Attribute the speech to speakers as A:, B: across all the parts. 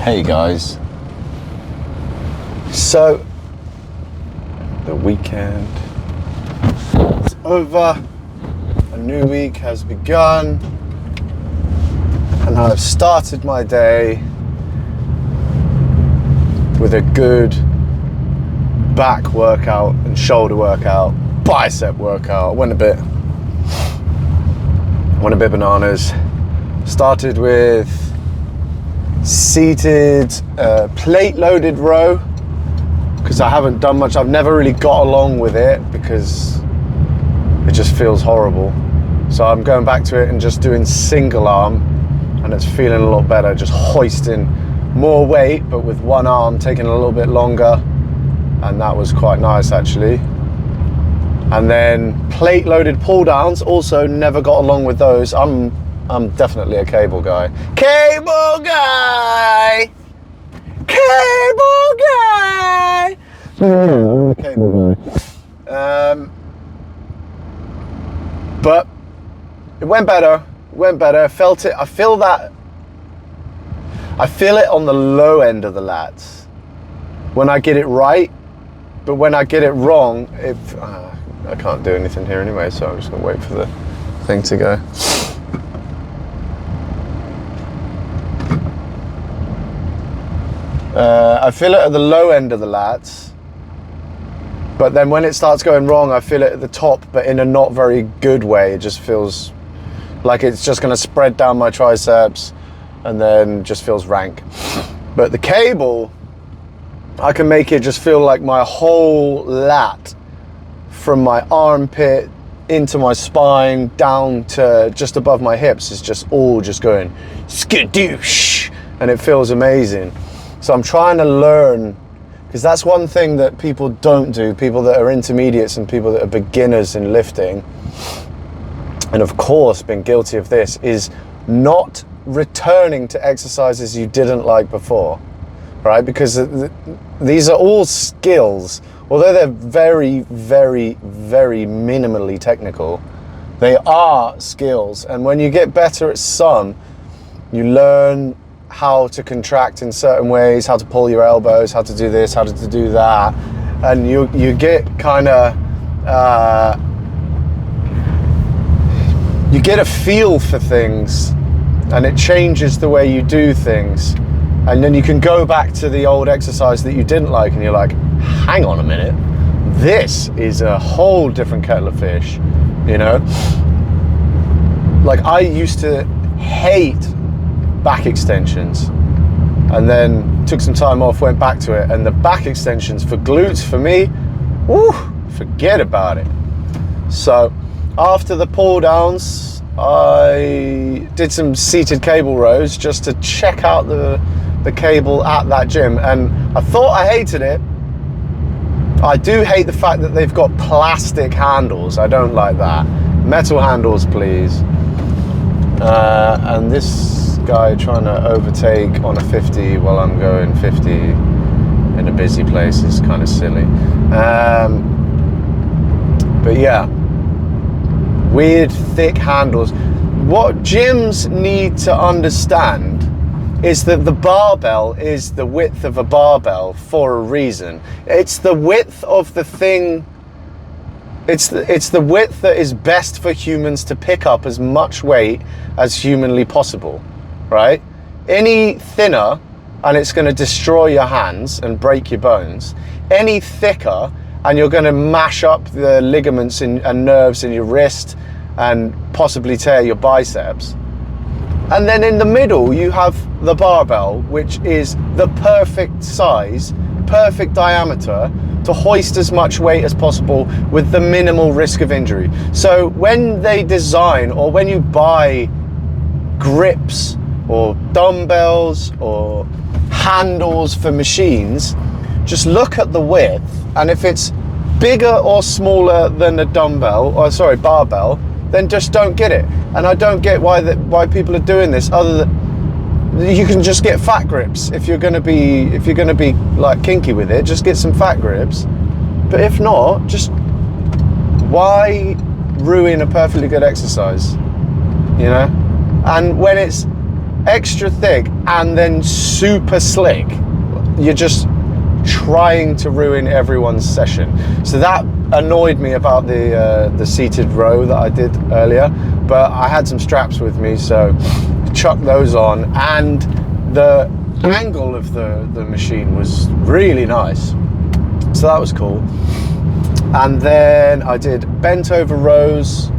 A: Hey guys. So, the weekend is over, a new week has begun, and I've started my day with a good back workout and shoulder workout, bicep workout. Went a bit bananas. Started with seated plate loaded row because I haven't done much. I've never really got along with it because it just feels horrible. So I'm going back to it and just doing single arm, and it's feeling a lot better, just hoisting more weight but with one arm, taking a little bit longer, and that was quite nice actually. And then plate loaded pull downs, also never got along with those. I'm definitely a cable guy. Cable guy! Cable guy! Cable guy. But it went better. Felt it. I feel it on the low end of the lats when I get it right, but when I get it wrong, I can't do anything here anyway, so I'm just gonna wait for the thing to go. I feel it at the low end of the lats, but then when it starts going wrong, I feel it at the top, but in a not very good way. It just feels like it's just going to spread down my triceps and then just feels rank. But the cable, I can make it just feel like my whole lat from my armpit into my spine down to just above my hips is just all just going skadoosh, and it feels amazing. So I'm trying to learn, because that's one thing that people don't do, people that are intermediates and people that are beginners in lifting, and of course been guilty of this, is not returning to exercises you didn't like before, right? Because these are all skills, although they're very, very, very minimally technical, they are skills. And when you get better at some, you learn how to contract in certain ways, how to pull your elbows, how to do this, how to do that, and you get kind of you get a feel for things, and it changes the way you do things. And then you can go back to the old exercise that you didn't like, and you're like, hang on a minute, this is a whole different kettle of fish, you know? Like, I used to hate back extensions, and then took some time off, went back to it, and the back extensions for glutes for me, woo, forget about it. So after the pull downs, I did some seated cable rows just to check out the cable at that gym, and I thought I hated it. I do hate the fact that they've got plastic handles. I don't like that. Metal handles, please. And this guy trying to overtake on a 50 while I'm going 50 in a busy place is kind of silly. But yeah, weird thick handles. What gyms need to understand is that the barbell is the width of a barbell for a reason. It's the width of the thing. It's the width that is best for humans to pick up as much weight as humanly possible, right? Any thinner, and it's going to destroy your hands and break your bones. Any thicker, and you're going to mash up the ligaments and nerves in your wrist and possibly tear your biceps. And then in the middle, you have the barbell, which is the perfect size, perfect diameter to hoist as much weight as possible with the minimal risk of injury. So when they design, or when you buy grips or dumbbells or handles for machines, just look at the width, and if it's bigger or smaller than a barbell, then just don't get it. And I don't get why people are doing this, other than you can just get fat grips. If you're gonna be like kinky with it, just get some fat grips. But if not, just why ruin a perfectly good exercise, you know? And when it's extra thick and then super slick. You're just trying to ruin everyone's session. So that annoyed me about the seated row that I did earlier, but I had some straps with me, so chuck those on, and the angle of the machine was really nice, so that was cool. And then I did bent over rows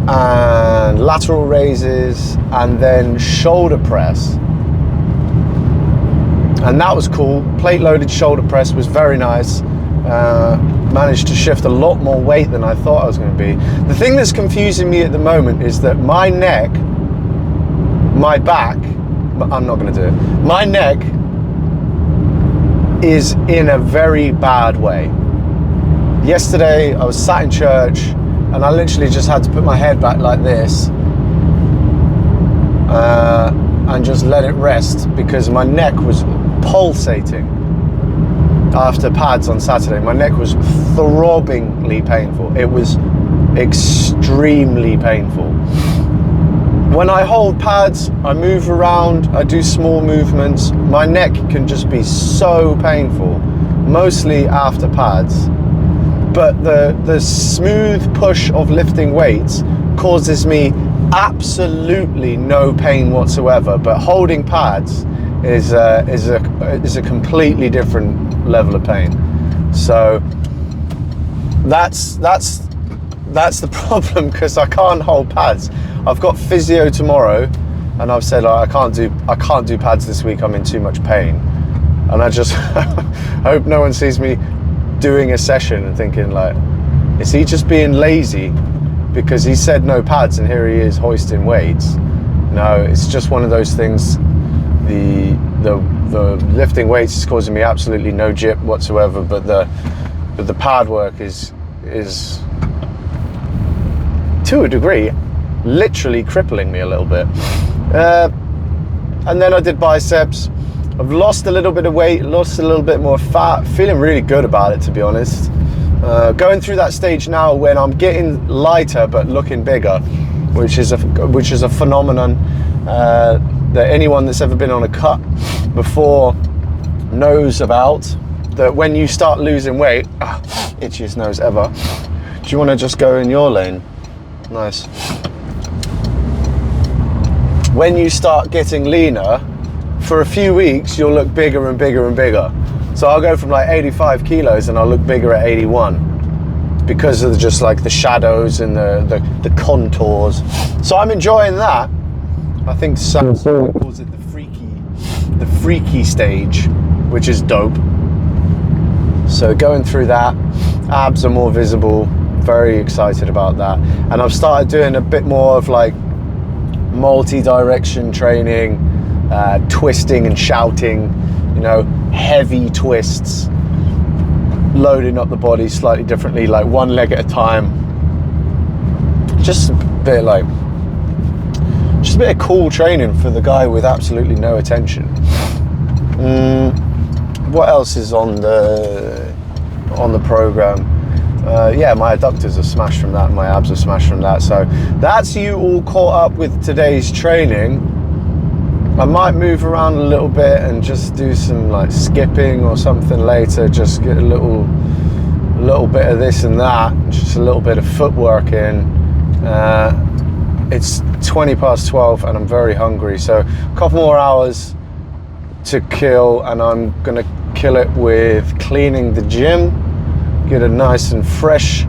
A: and lateral raises and then shoulder press, and that was cool. Plate loaded shoulder press was very nice. Managed to shift a lot more weight than I thought I was going to be. The thing that's confusing me at the moment is that my neck, my back, I'm not going to do it, my neck is in a very bad way. Yesterday I was sat in church and I literally just had to put my head back like this and just let it rest because my neck was pulsating. After pads on Saturday, my neck was throbbingly painful. It was extremely painful. When I hold pads, I move around, I do small movements, my neck can just be so painful, mostly after pads. But the smooth push of lifting weights causes me absolutely no pain whatsoever, but holding pads is a completely different level of pain. So that's the problem, because I can't hold pads. I've got physio tomorrow, and I've said I can't do pads this week. I'm in too much pain, and I just hope no one sees me doing a session and thinking like, is he just being lazy because he said no pads and here he is hoisting weights? No, it's just one of those things. The lifting weights is causing me absolutely no jip whatsoever, but the pad work is to a degree literally crippling me a little bit. And then I did biceps. I've lost a little bit of weight, lost a little bit more fat, feeling really good about it, to be honest. Going through that stage now when I'm getting lighter but looking bigger, which is a phenomenon that anyone that's ever been on a cut before knows about. That when you start losing weight, itchiest nose ever. Do you want to just go in your lane? Nice. When you start getting leaner, for a few weeks you'll look bigger and bigger and bigger. So I'll go from like 85 kilos and I'll look bigger at 81 because of just like the shadows and the contours. So I'm enjoying that. I think some calls it the freaky stage, which is dope. So going through that, abs are more visible, very excited about that. And I've started doing a bit more of like multi-direction training, twisting and shouting, you know, heavy twists, loading up the body slightly differently, like one leg at a time. Just a bit of cool training for the guy with absolutely no attention. What else is on the program? Yeah, my adductors are smashed from that, my abs are smashed from that. So that's you all caught up with today's training. I might move around a little bit and just do some like skipping or something later, just get a little bit of this and that, just a little bit of footwork in. It's 12 and I'm very hungry, so a couple more hours to kill, and I'm gonna kill it with cleaning the gym, get it nice and fresh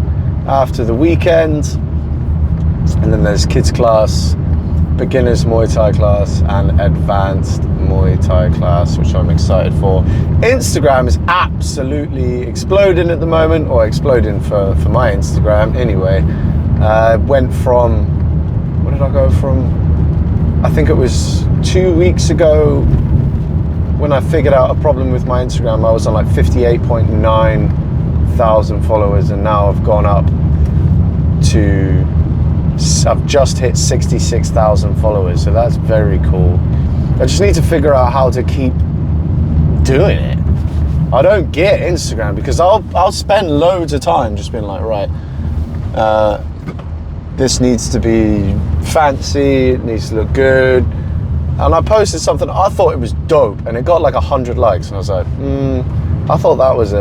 A: after the weekend. And then there's kids class, beginners Muay Thai class, and advanced Muay Thai class, which I'm excited for. Instagram is absolutely exploding at the moment, or exploding for my Instagram anyway. Went from, what did I go from? I think it was 2 weeks ago when I figured out a problem with my Instagram. I was on like 58.9 thousand followers, and now I've gone up to, I've just hit 66,000 followers, so that's very cool. I just need to figure out how to keep doing it. I don't get Instagram because I'll spend loads of time just being like, right, this needs to be fancy, it needs to look good, and I posted something. I thought it was dope, and it got like 100 likes, and I was like, I thought that was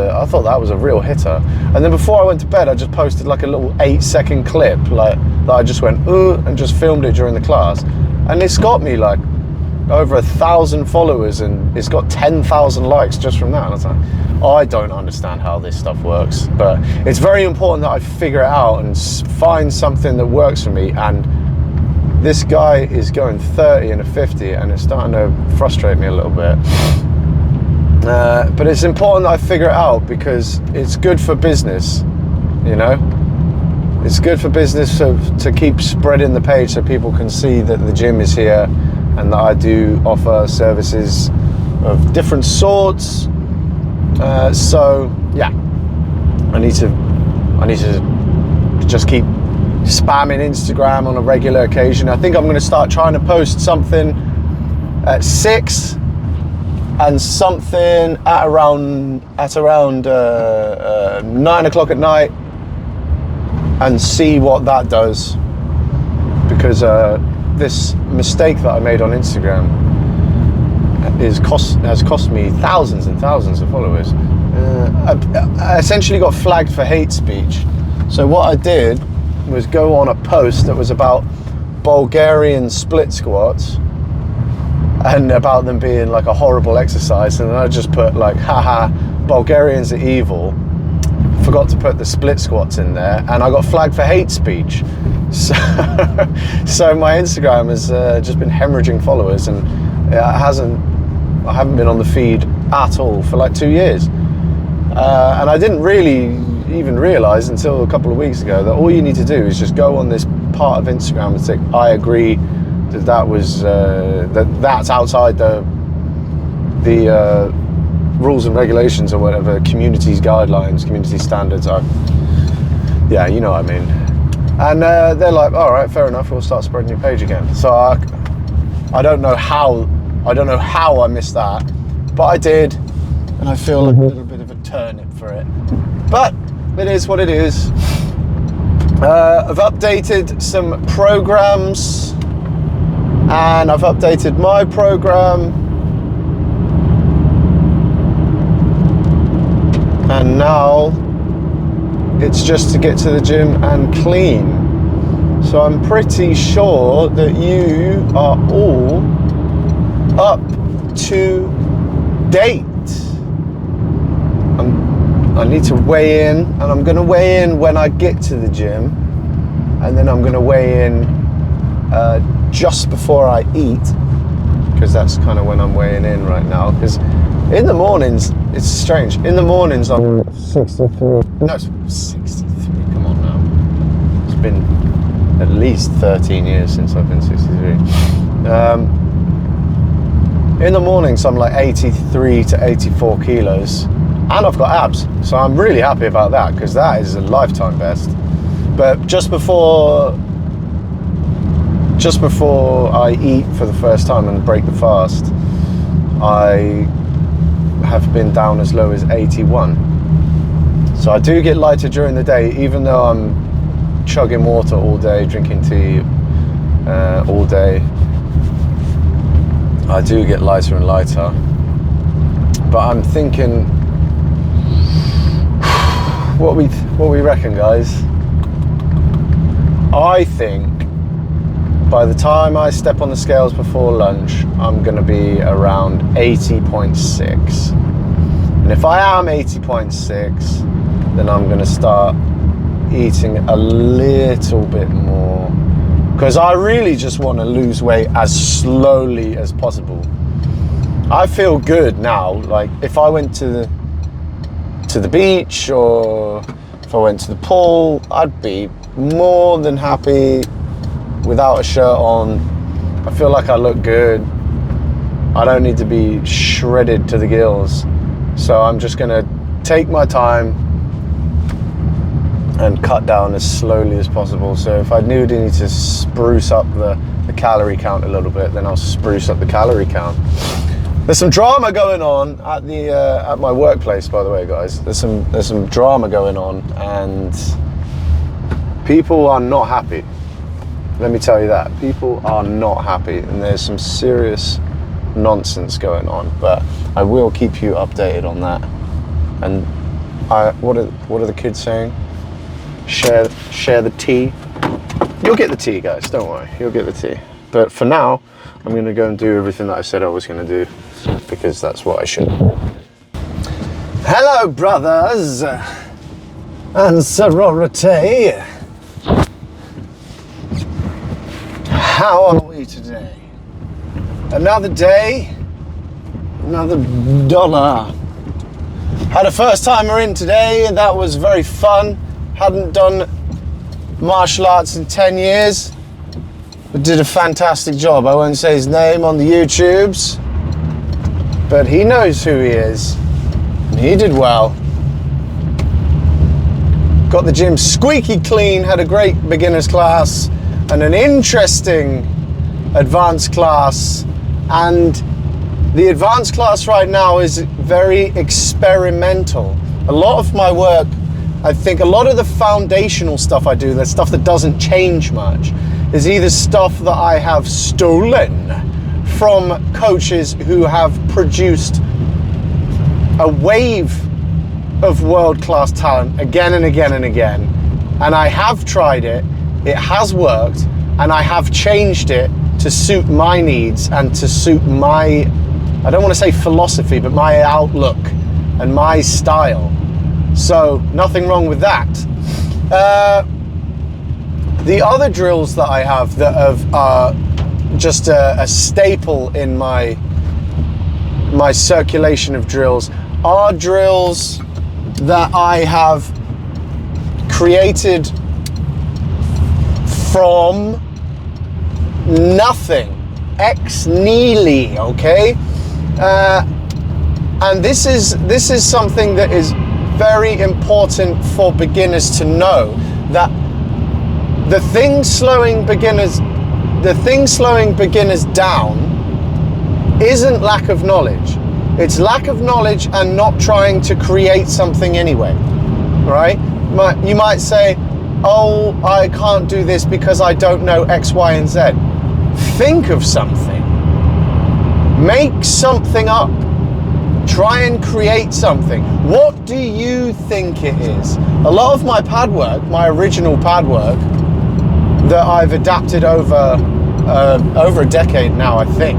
A: a real hitter. And then before I went to bed, I just posted like a little 8-second clip, like that I just went and just filmed it during the class, and it's got me like over 1,000 followers, and it's got 10,000 likes just from that. And I was like, I don't understand how this stuff works, but it's very important that I figure it out and find something that works for me. And this guy is going 30 and a 50, and it's starting to frustrate me a little bit. But it's important that I figure it out, because it's good for business, you know? It's good for business to keep spreading the page so people can see that the gym is here and that I do offer services of different sorts. So yeah, I need to just keep spamming Instagram on a regular occasion. I think I'm going to start trying to post something at 6 and something at around 9 o'clock at night, and see what that does, because this mistake that I made on Instagram has cost me thousands and thousands of followers. I essentially got flagged for hate speech. So what I did was go on a post that was about Bulgarian split squats and about them being like a horrible exercise, and then I just put like, haha, Bulgarians are evil. Forgot to put the split squats in there, and I got flagged for hate speech. So, so my Instagram has just been hemorrhaging followers, and I haven't been on the feed at all for like 2 years. And I didn't really even realize until a couple of weeks ago that all you need to do is just go on this part of Instagram and say, I agree that's outside the rules and regulations or whatever, community's guidelines, community standards are. Yeah, you know what I mean. And they're like, all right, fair enough, we'll start spreading your page again. So I don't know how I missed that, but I did, and I feel like a little bit of a turnip for it. But it is what it is. I've updated some programs, and I've updated my program, and now it's just to get to the gym and clean. So I'm pretty sure that you are all up to date. I need to weigh in, and I'm going to weigh in when I get to the gym, and then I'm going to weigh in just before I eat, because that's kind of when I'm weighing in right now. Because in the mornings, it's strange. In the mornings, I'm 63. No, 63. Come on now. It's been at least 13 years since I've been 63. In the mornings, I'm like 83 to 84 kilos, and I've got abs. So I'm really happy about that, because that is a lifetime best. But just before I eat for the first time and break the fast, I have been down as low as 81. So I do get lighter during the day, even though I'm chugging water all day, drinking tea all day. I do get lighter and lighter. But I'm thinking, what we reckon, guys? I think by the time I step on the scales before lunch, I'm going to be around 80.6. And if I am 80.6, then I'm going to start eating a little bit more, because I really just want to lose weight as slowly as possible. I feel good now. Like if I went to the beach, or if I went to the pool, I'd be more than happy without a shirt on. I feel like I look good. I don't need to be shredded to the gills. So I'm just gonna take my time and cut down as slowly as possible. So if I need to spruce up the calorie count a little bit, then I'll spruce up the calorie count. There's some drama going on at my workplace, by the way, guys. There's some drama going on, and people are not happy. Let me tell you that. People are not happy, and there's some serious nonsense going on, but I will keep you updated on that. And what are the kids saying? Share the tea. You'll get the tea, guys, don't worry, you'll get the tea. But for now, I'm gonna go and do everything that I said I was gonna do, because that's what I should. Hello, brothers and sorority. How are we today? Another day, another dollar. Had a first timer in today, and that was very fun. Hadn't done martial arts in 10 years, but did a fantastic job. I won't say his name on the YouTubes, but he knows who he is, and he did well. Got the gym squeaky clean, had a great beginner's class, and an interesting advanced class. And the advanced class right now is very experimental. A lot of my work, I think a lot of the foundational stuff I do, the stuff that doesn't change much, is either stuff that I have stolen from coaches who have produced a wave of world-class talent again and again and again. And I have tried it. It has worked, and I have changed it to suit my needs and to suit my, I don't want to say philosophy, but my outlook and my style. So nothing wrong with that. The other drills that I have that are just a staple in my circulation of drills are drills that I have created from nothing, ex nihilo, okay? And this is something that is very important for beginners to know, that the thing slowing beginners down isn't lack of knowledge. It's lack of knowledge and not trying to create something anyway, right? You might say, oh, I can't do this because I don't know X, Y, and Z. Think of something. Make something up. Try and create something. What do you think it is? A lot of my pad work, my original pad work, that I've adapted over a decade now, I think,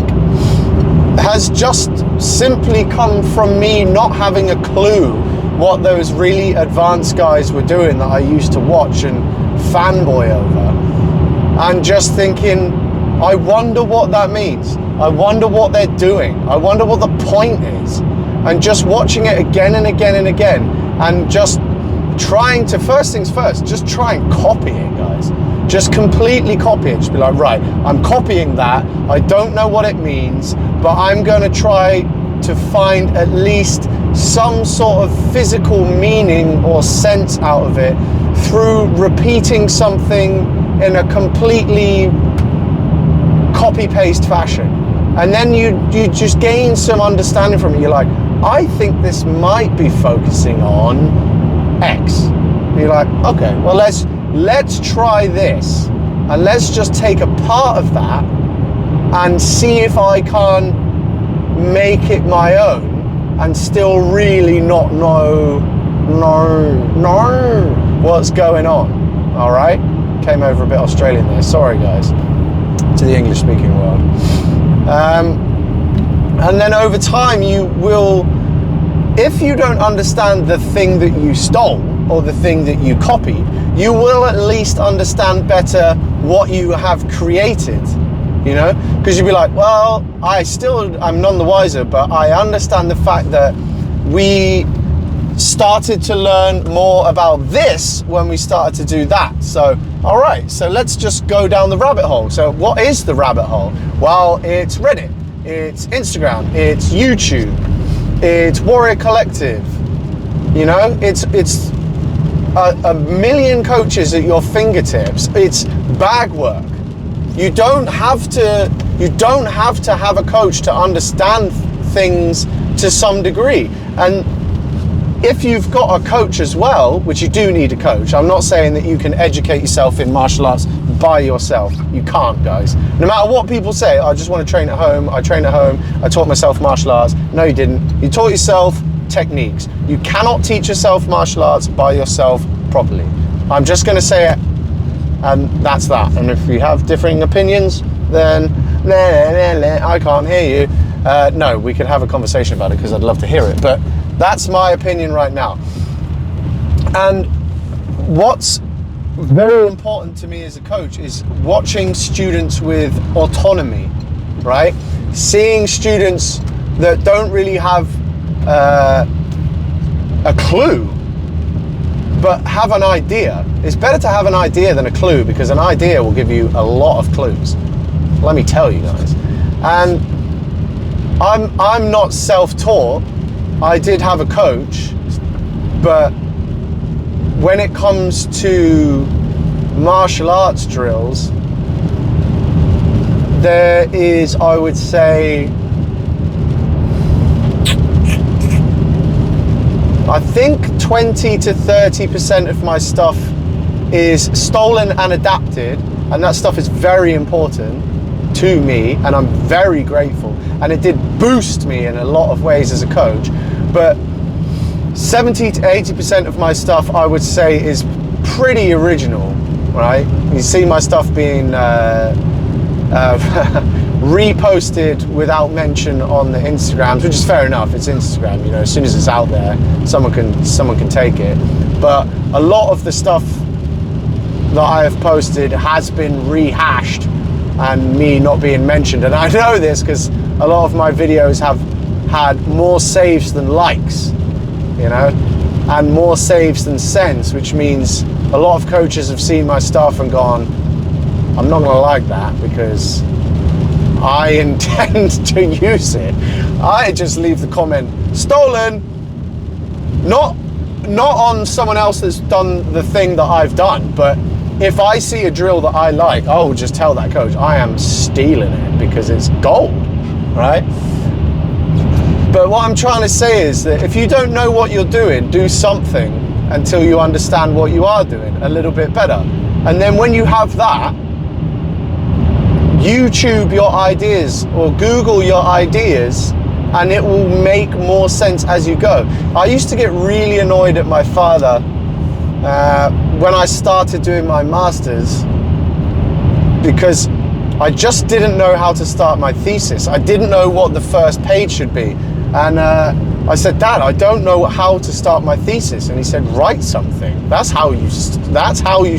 A: has just simply come from me not having a clue what those really advanced guys were doing that I used to watch and fanboy over, and just thinking, I wonder what that means. I wonder what they're doing. I wonder what the point is. And just watching it again and again and again, and just trying to, first things first, just try and copy it, guys. Just completely copy it. Just be like, right, I'm copying that. I don't know what it means, but I'm going to try to find at least some sort of physical meaning or sense out of it through repeating something in a completely copy-paste fashion. And then you just gain some understanding from it. You're like, I think this might be focusing on X. And you're like, okay, well let's try this, and let's just take a part of that and see if I can make it my own and still really not know what's going on. All right, came over a bit Australian there, sorry guys, to the English speaking world. And then over time you will, if you don't understand the thing that you stole or the thing that you copied, you will at least understand better what you have created, you know? Because you'll be like, well, I'm none the wiser, but I understand the fact that we started to learn more about this when we started to do that. So, all right, so let's just go down the rabbit hole. So what is the rabbit hole? Well, it's Reddit, it's Instagram, it's YouTube, it's Warrior Collective, you know, it's a million coaches at your fingertips. It's bag work. You don't have to have a coach to understand things to some degree. And if you've got a coach as well, which you do need a coach, I'm not saying that you can educate yourself in martial arts by yourself. You can't, guys. No matter what people say, I just want to train at home, I train at home, I taught myself martial arts. No, you didn't. You taught yourself techniques. You cannot teach yourself martial arts by yourself properly. I'm just going to say it, and that's that. And if you have differing opinions, then I can't hear you. No, we could have a conversation about it because I'd love to hear it. But that's my opinion right now. And what's very important to me as a coach is watching students with autonomy, right? Seeing students that don't really have a clue, but have an idea. It's better to have an idea than a clue, because an idea will give you a lot of clues. Let me tell you guys. And I'm not self-taught. I did have a coach, but when it comes to martial arts drills, there is, I would say, I think 20 to 30% of my stuff is stolen and adapted, and that stuff is very important to me, and I'm very grateful, and it did boost me in a lot of ways as a coach. But 70 to 80% of my stuff, I would say, is pretty original, right? You see my stuff being reposted without mention on the Instagrams, which is fair enough. It's Instagram, you know. As soon as it's out there, someone can take it. But a lot of the stuff that I have posted has been rehashed and me not being mentioned. And I know this because a lot of my videos have had more saves than likes, you know, and more saves than sends, which means a lot of coaches have seen my stuff and gone, I'm not gonna like that because I intend to use it. I just leave the comment, stolen, not on someone else that's done the thing that I've done, but if I see a drill that I like, I will just tell that coach, I am stealing it because it's gold, right? But what I'm trying to say is that if you don't know what you're doing, do something until you understand what you are doing a little bit better. And then when you have that, YouTube your ideas or Google your ideas, and it will make more sense as you go. I used to get really annoyed at my father when I started doing my masters, because I just didn't know how to start my thesis. I didn't know what the first page should be. And I said, Dad, I don't know how to start my thesis. And he said, write something. That's how you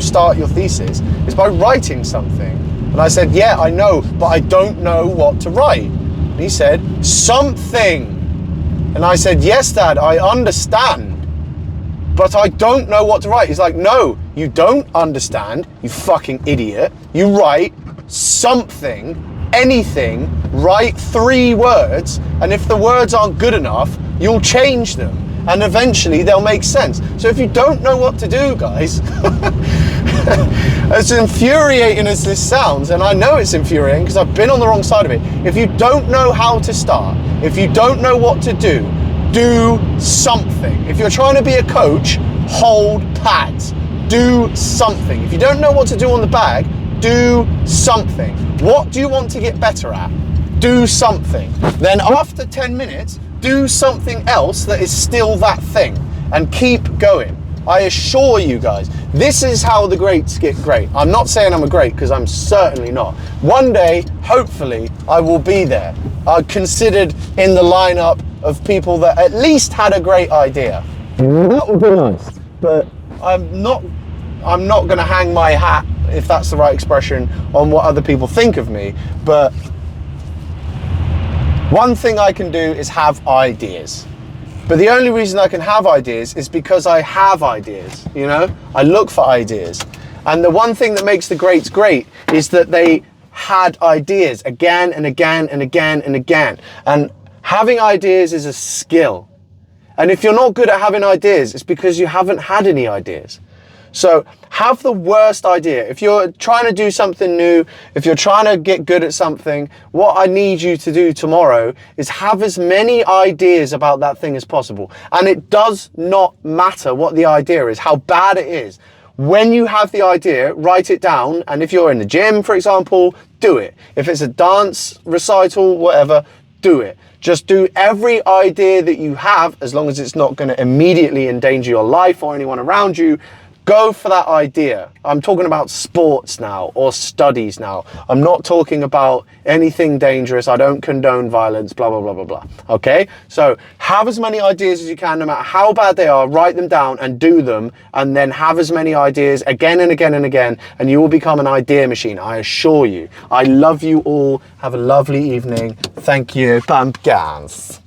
A: start your thesis, is by writing something. And I said, yeah, I know, but I don't know what to write. And he said, something. And I said, yes, Dad, I understand, but I don't know what to write. He's like, no, you don't understand, you fucking idiot. You write something, anything, write 3 words, and if the words aren't good enough, you'll change them, and eventually they'll make sense. So if you don't know what to do, guys, as infuriating as this sounds, and I know it's infuriating because I've been on the wrong side of it, if you don't know how to start, if you don't know what to do something. If you're trying to be a coach, hold pads, do something. If you don't know what to do on the bag, do something. What do you want to get better at? Do something. Then after 10 minutes, do something else that is still that thing, and keep going. I assure you guys, this is how the greats get great. I'm not saying I'm a great, because I'm certainly not. One day, hopefully, I will be there. I'm considered in the lineup of people that at least had a great idea. That would be nice. But I'm not going to hang my hat, if that's the right expression, on what other people think of me. But one thing I can do is have ideas. But the only reason I can have ideas is because I have ideas, you know? I look for ideas. And the one thing that makes the greats great is that they had ideas again and again and again and again. And having ideas is a skill. And if you're not good at having ideas, it's because you haven't had any ideas. So have the worst idea. If you're trying to do something new, if you're trying to get good at something, what I need you to do tomorrow is have as many ideas about that thing as possible. And it does not matter what the idea is, how bad it is. When you have the idea, write it down. And if you're in the gym, for example, do it. If it's a dance recital, whatever, do it. Just do every idea that you have, as long as it's not going to immediately endanger your life or anyone around you. Go for that idea. I'm talking about sports now, or studies now. I'm not talking about anything dangerous. I don't condone violence, blah, blah, blah, blah, blah. Okay? So have as many ideas as you can, no matter how bad they are, write them down and do them, and then have as many ideas again and again and again, and you will become an idea machine, I assure you. I love you all. Have a lovely evening. Thank you. Pumpkins.